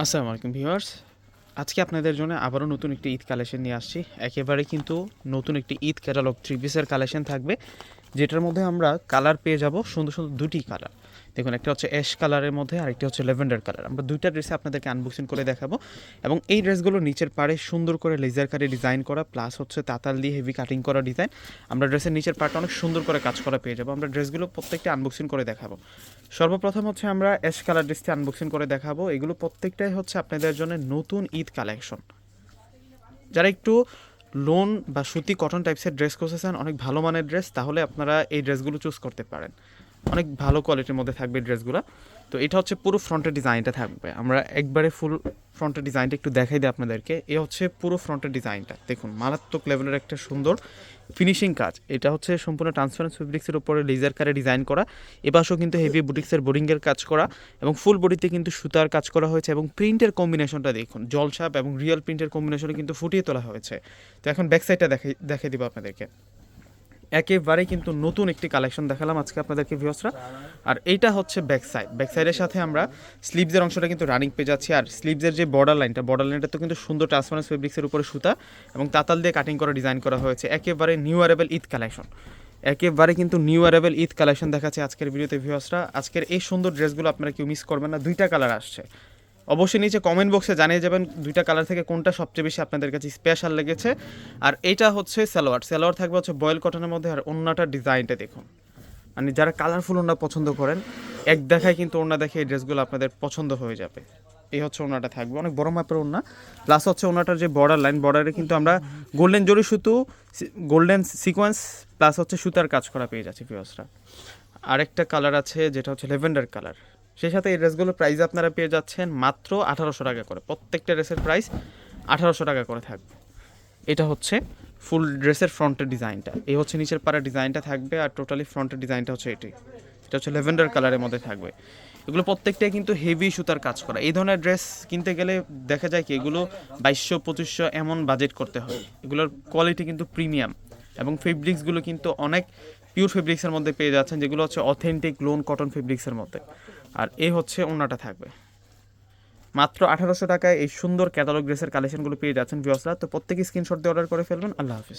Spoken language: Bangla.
আসসালামু আলাইকুম ভিউয়ার্স। আজকে আপনাদের জন্য আবারও নতুন একটি ঈদ কালেকশন নিয়ে আসছি। একেবারে কিন্তু নতুন একটি ঈদ ক্যাটালগ থ্রি পিসের কালেকশন থাকবে, যেটার মধ্যে আমরা কালার পেয়ে যাব সুন্দর সুন্দর দুটি কালার। দেখুন, একটা হচ্ছে অ্যাশ কালারের মধ্যে আর একটা হচ্ছে ল্যাভেন্ডার কালার। আমরা দুইটা ড্রেসে আপনাদেরকে আনবক্সিং করে দেখাবো এবং এই ড্রেসগুলো নিচের পাড়ে সুন্দর করে লেজার কাটে ডিজাইন করা, প্লাস হচ্ছে তাতাল দিয়ে হেভি কাটিং করা ডিজাইন। আমরা ড্রেসের নিচের পার্টটা অনেক সুন্দর করে কাজ করা পেয়ে যাবো। আমরা ড্রেসগুলো প্রত্যেকটা আনবক্সিং করে দেখাবো। সর্বপ্রথম হচ্ছে আমরা অ্যাশ কালার ড্রেসটি আনবক্সিং করে দেখাবো। এগুলো প্রত্যেকটাই হচ্ছে আপনাদের জন্য নতুন ঈদ কালেকশন। যারা একটু লোন বা সুতি কটন টাইপসের ড্রেস খুঁজেছেন, অনেক ভালো মানের ড্রেস, তাহলে আপনারা এই ড্রেসগুলো চুজ করতে পারেন। অনেক ভালো কোয়ালিটির মধ্যে থাকবে ড্রেসগুলো। তো এটা হচ্ছে পুরো ফ্রন্টের ডিজাইনটা থাকবে। আমরা একবারে ফুল ফ্রন্টের ডিজাইনটা একটু দেখাই দিই আপনাদেরকে। এ হচ্ছে পুরো ফ্রন্টের ডিজাইনটা, দেখুন মারাত্মক লেভেলের একটা সুন্দর ফিনিশিং কাজ। এটা হচ্ছে সম্পূর্ণ ট্রান্সপারেন্ট ফেব্রিক্সের উপরে লেজার কারে ডিজাইন করা। এপাশেও কিন্তু হেভি বুটিক্সের বোরিংয়ের কাজ করা এবং ফুল বডিতে কিন্তু সুতার কাজ করা হয়েছে এবং প্রিন্টের কম্বিনেশনটা দেখুন, জলছাপ এবং রিয়েল প্রিন্টের কম্বিনেশনে কিন্তু ফুটিয়ে তোলা হয়েছে। তো এখন ব্যাক সাইডটা দেখাই দিব আপনাদেরকে। একেবারে কিন্তু নতুন একটি কালেকশন দেখালাম আজকে আপনাদেরকে ভিউয়ার্সরা। আর এইটা হচ্ছে ব্যাক সাইডের সাথে আমরা স্লিভসের অংশটা কিন্তু রানিং পেয়ে যাচ্ছি। আর স্লিভসের যে বর্ডার লাইনটা তো কিন্তু সুন্দর ট্রান্সপারেন্ট ফেব্রিক্সের উপরে সুতা এবং তাতাল দিয়ে কাটিং করা ডিজাইন করা হয়েছে। একেবারে নিউ অ্যারাইভেল ঈদ কালেকশন, একেবারে কিন্তু নিউ অ্যারাইভেল ঈদ কালেকশন দেখাচ্ছে আজকের ভিডিওতে ভিউয়ার্সরা। আজকের এই সুন্দর ড্রেসগুলো আপনারা কেউ মিস করবেন না। দুইটা কালার আসছে, অবশ্যই নিচে কমেন্ট বক্সে জানিয়ে যাবেন দুইটা কালার থেকে কোনটা সবচেয়ে বেশি আপনাদের কাছে স্পেশাল লেগেছে। আর এইটা হচ্ছে সালোয়ার থাকবে হচ্ছে বয়েল কটনের মধ্যে। আর ওড়নাটার ডিজাইনটা দেখুন, মানে যারা কালারফুল ওড়না পছন্দ করেন, এক দেখায় কিন্তু ওড়না দেখে এই ড্রেসগুলো আপনাদের পছন্দ হয়ে যাবে। এই হচ্ছে ওড়নাটা থাকবে, অনেক বড় মাপের ওড়না। প্লাস হচ্ছে ওড়নাটার যে বর্ডারে কিন্তু আমরা গোল্ডেন জরি সুতো, গোল্ডেন সিকোয়েন্স প্লাস হচ্ছে সুতার কাজ করা পেয়ে যাচ্ছি ভিউয়ার্সরা। আরেকটা কালার আছে যেটা হচ্ছে ল্যাভেন্ডার কালার। সেই সাথে এই ড্রেসগুলোর প্রাইস আপনারা পেয়ে যাচ্ছেন মাত্র 1800 টাকা করে। প্রত্যেকটা ড্রেসের প্রাইস 1800 টাকা করে থাকবে। এটা হচ্ছে ফুল ড্রেসের ফ্রন্টের ডিজাইনটা, এই হচ্ছে নিচের পাড়ার ডিজাইনটা থাকবে। আর টোটালি ফ্রন্টের ডিজাইনটা হচ্ছে এটা হচ্ছে ল্যাভেন্ডার কালারের মধ্যে থাকবে। এগুলো প্রত্যেকটাই কিন্তু হেভি সুতার কাজ করা। এই ধরনের ড্রেস কিনতে গেলে দেখা যায় কি এগুলো 2200-2500 এমন বাজেট করতে হয়। এগুলোর কোয়ালিটি কিন্তু প্রিমিয়াম এবং ফেব্রিক্সগুলো কিন্তু অনেক পিওর ফেব্রিক্সের মধ্যে পেয়ে যাচ্ছেন, যেগুলো হচ্ছে অথেন্টিক লোন কটন ফেব্রিক্সের মধ্যে। আর এই হচ্ছে ওড়নাটা থাকবে। মাত্র 1800 টাকায় এই সুন্দর ক্যাটালগ ড্রেসের কালেকশনগুলো পেয়ে যাচ্ছেন ভিউয়ার্সরা। তো প্রত্যেকে স্ক্রিনশট দিয়ে অর্ডার করে ফেলবেন। আল্লাহ হাফিজ।